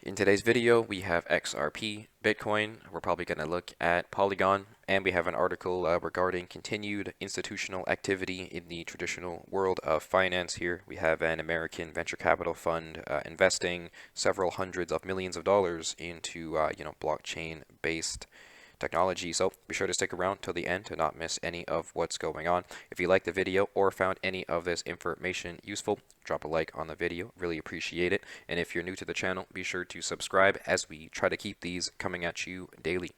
In today's video, we have XRP, Bitcoin, we're probably going to look at Polygon, and we have an article regarding continued institutional activity in the traditional world of finance here. We have an American venture capital fund investing several hundreds of millions of dollars into, blockchain-based technology. So be sure to stick around till the end to not miss any of what's going on. If you liked the video or found any of this information useful, drop a like on the video. Really appreciate it. And if you're new to the channel, be sure to subscribe as we try to keep these coming at you daily.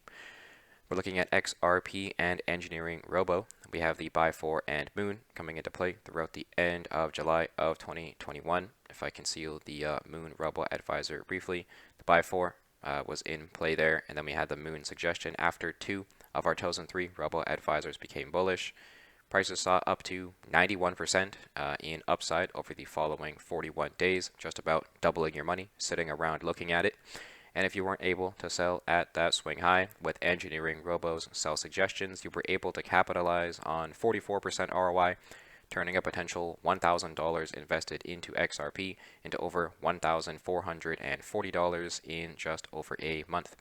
We're looking at XRP and EngineeringRobo. We have the buy for and moon coming into play throughout the end of July of 2021. If I conceal the moon robo advisor briefly, the buy for was in play there, and then we had the moon suggestion after two of our chosen three robo advisors became bullish. Prices saw up to 91% in upside over the following 41 days, just about doubling your money, sitting around looking at it. And if you weren't able to sell at that swing high with EngineeringRobo's sell suggestions, you were able to capitalize on 44% ROI, turning a potential $1,000 invested into XRP into over $1,440 in just over a month.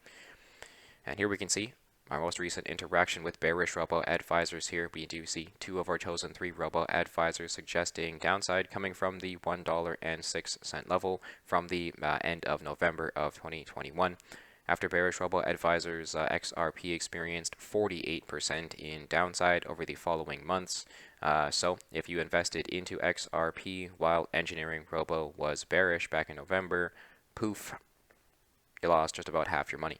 And here we can see our most recent interaction with bearish robo advisors here. We do see two of our chosen three robo advisors suggesting downside coming from the $1.06 level from the end of November of 2021. After bearish robo advisors, XRP experienced 48% in downside over the following months. So if you invested into XRP while EngineeringRobo was bearish back in November, poof, you lost just about half your money.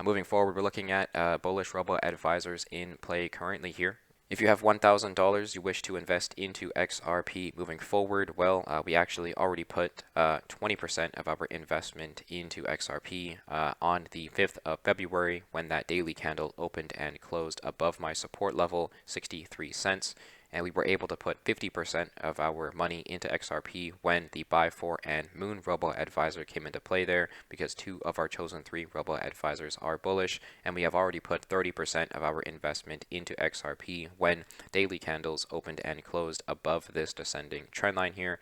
Moving forward, we're looking at bullish robo advisors in play currently here. If you have $1,000 you wish to invest into XRP moving forward, well, we actually already put 20% of our investment into XRP on the 5th of February when that daily candle opened and closed above my support level, 63 cents. And we were able to put 50% of our money into XRP when the buy for and moon robo advisor came into play there, because two of our chosen three robo advisors are bullish, and we have already put 30% of our investment into XRP when daily candles opened and closed above this descending trend line here.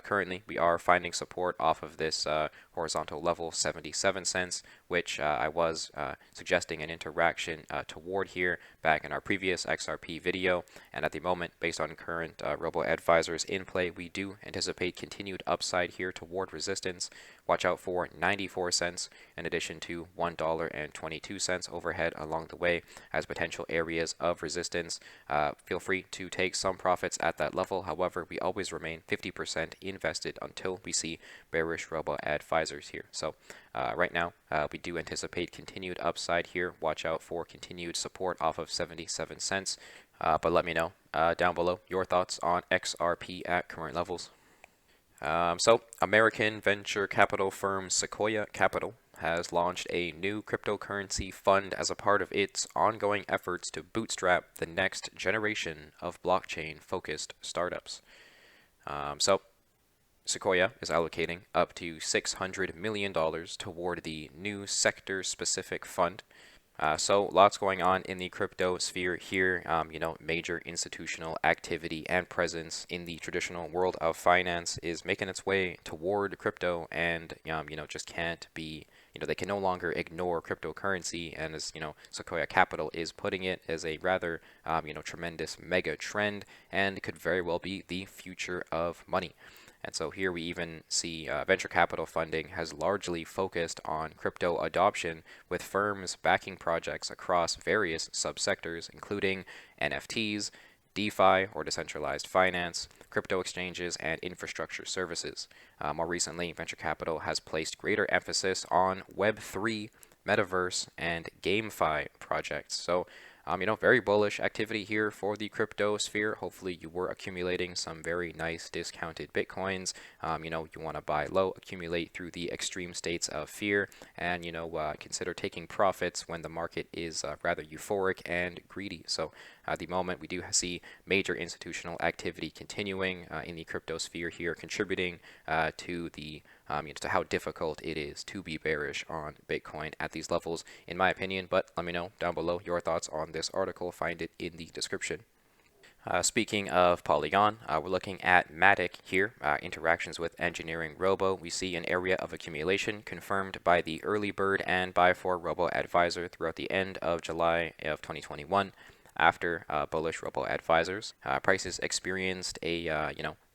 Currently, we are finding support off of this horizontal level, 77 cents, which I was suggesting an interaction toward here back in our previous XRP video. And at the moment, based on current robo advisors in play, we do anticipate continued upside here toward resistance. Watch out for 94 cents in addition to $1.22 overhead along the way as potential areas of resistance. Feel free to take some profits at that level. However, we always remain 50% invested until we see bearish robo advisors here. So right now, we do anticipate continued upside here. Watch out for continued support off of 77 cents. But let me know down below your thoughts on XRP at current levels. So American venture capital firm Sequoia Capital has launched a new cryptocurrency fund as a part of its ongoing efforts to bootstrap the next generation of blockchain-focused startups. So Sequoia is allocating up to $600 million toward the new sector-specific fund. So lots going on in the crypto sphere here, major institutional activity and presence in the traditional world of finance is making its way toward crypto, and, just can't be, they can no longer ignore cryptocurrency, and as, Sequoia Capital is putting it as a rather, tremendous mega trend, and could very well be the future of money. And so here we even see venture capital funding has largely focused on crypto adoption, with firms backing projects across various subsectors, including NFTs, DeFi or decentralized finance, crypto exchanges, and infrastructure services. More recently, venture capital has placed greater emphasis on Web3, metaverse, and GameFi projects. So very bullish activity here for the crypto sphere. Hopefully you were accumulating some very nice discounted Bitcoins. You want to buy low, accumulate through the extreme states of fear, and, consider taking profits when the market is rather euphoric and greedy. So at the moment, we do see major institutional activity continuing in the crypto sphere here, contributing to the to how difficult it is to be bearish on Bitcoin at these levels, in my opinion. But let me know down below your thoughts on this article. Find it in the description. Speaking of Polygon, we're looking at Matic here, interactions with EngineeringRobo. We see an area of accumulation confirmed by the early bird and buy for Robo advisor throughout the end of July of 2021 after bullish Robo advisors. Prices experienced a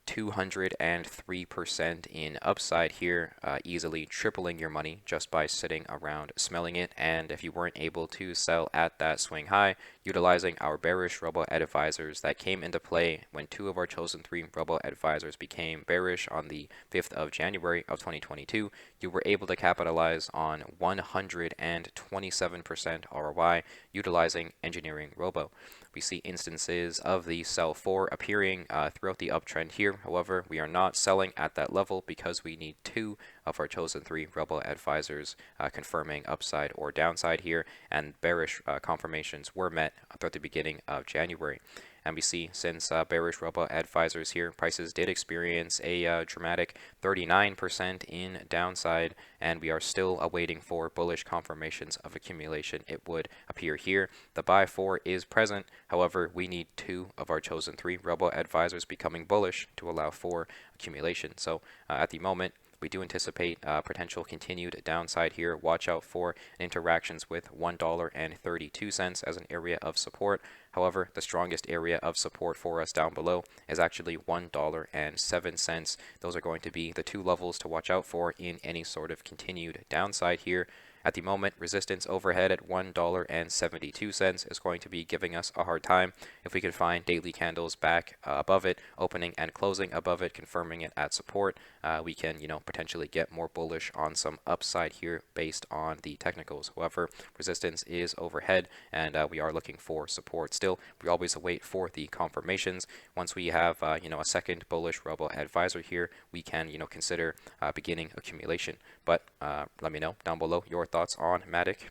203% in upside here, easily tripling your money just by sitting around smelling it. And if you weren't able to sell at that swing high, utilizing our bearish Robo advisors that came into play when two of our chosen three Robo advisors became bearish on the 5th of January of 2022, you were able to capitalize on 127% ROI utilizing EngineeringRobo. We see instances of the sell 4 appearing throughout the uptrend here. However, we are not selling at that level because we need two of our chosen three Robo advisors confirming upside or downside here, and bearish confirmations were met throughout the beginning of January. And we see since bearish Robo advisors here, prices did experience a dramatic 39% in downside, and we are still awaiting for bullish confirmations of accumulation. It would appear here. The buy for is present. However, we need two of our chosen three Robo advisors becoming bullish to allow for accumulation. So at the moment, we do anticipate potential continued downside here. Watch out for interactions with $1.32 as an area of support. However, the strongest area of support for us down below is actually $1.07. Those are going to be the two levels to watch out for in any sort of continued downside here. At the moment, resistance overhead at $1.72 is going to be giving us a hard time. If we can find daily candles back above it, opening and closing above it, confirming it at support, we can, potentially get more bullish on some upside here based on the technicals. However, resistance is overhead, and we are looking for support still. We always await for the confirmations. Once we have, a second bullish Robo advisor here, we can, consider beginning accumulation. But let me know down below your thoughts on Matic.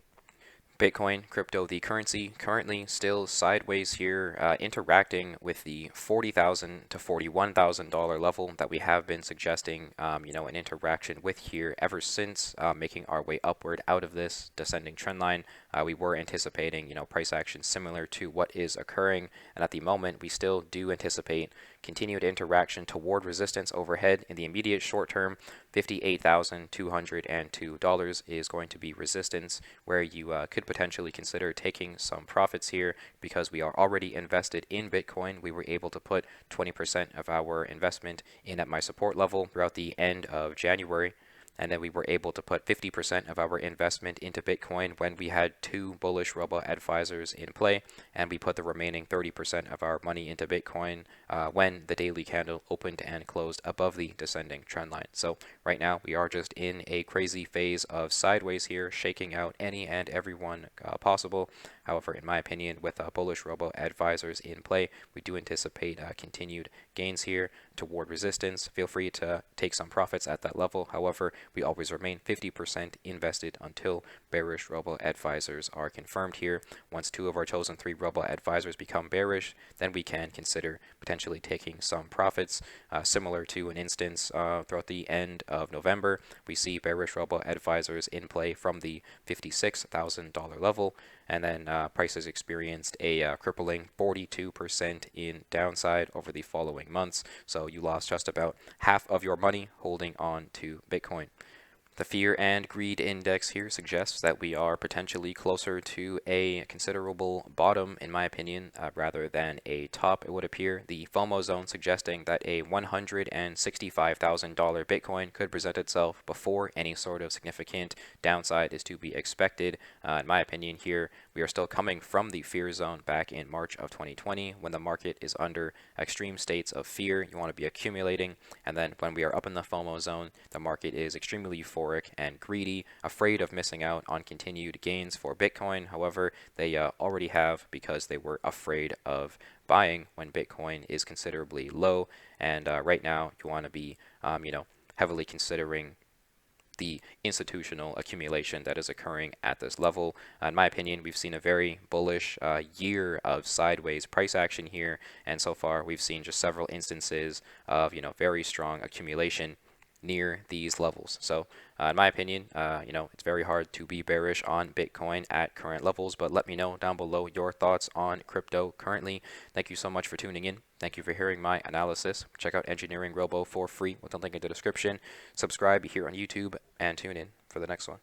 Bitcoin, crypto, the currency, currently still sideways here, interacting with the $40,000 to $41,000 level that we have been suggesting, an interaction with here ever since making our way upward out of this descending trend line. We were anticipating, price action similar to what is occurring, and at the moment, we still do anticipate continued interaction toward resistance overhead in the immediate short term. $58,202 is going to be resistance where you could potentially consider taking some profits here because we are already invested in Bitcoin. We were able to put 20% of our investment in at my support level throughout the end of January. And then we were able to put 50% of our investment into Bitcoin when we had two bullish Robo advisors in play, and we put the remaining 30% of our money into Bitcoin when the daily candle opened and closed above the descending trend line. So right now we are just in a crazy phase of sideways here, shaking out any and everyone possible. However, in my opinion, with bullish Robo advisors in play, we do anticipate continued gains here toward resistance. Feel free to take some profits at that level. However, we always remain 50% invested until bearish Robo advisors are confirmed here. Once two of our chosen three Robo advisors become bearish, then we can consider potentially taking some profits. Similar to an instance throughout the end of November, we see bearish Robo advisors in play from the $56,000 level, and then prices experienced a crippling 42% in downside over the following months. So you lost just about half of your money holding on to Bitcoin. The fear and greed index here suggests that we are potentially closer to a considerable bottom, in my opinion, rather than a top, it would appear. The FOMO zone suggesting that a $165,000 Bitcoin could present itself before any sort of significant downside is to be expected. In my opinion here, we are still coming from the fear zone back in March of 2020 when the market is under extreme states of fear. You want to be accumulating, and then when we are up in the FOMO zone, the market is extremely euphoric and greedy, afraid of missing out on continued gains for Bitcoin. However, they already have because they were afraid of buying when Bitcoin is considerably low. And right now, you want to be, heavily considering the institutional accumulation that is occurring at this level. In my opinion, we've seen a very bullish year of sideways price action here, and so far we've seen just several instances of very strong accumulation. near these levels. So in my opinion, it's very hard to be bearish on Bitcoin at current levels, but let me know down below your thoughts on crypto currently. Thank you so much for tuning in. Thank you for hearing my analysis. Check out EngineeringRobo for free with the link in the description. Subscribe here on YouTube and tune in for the next one.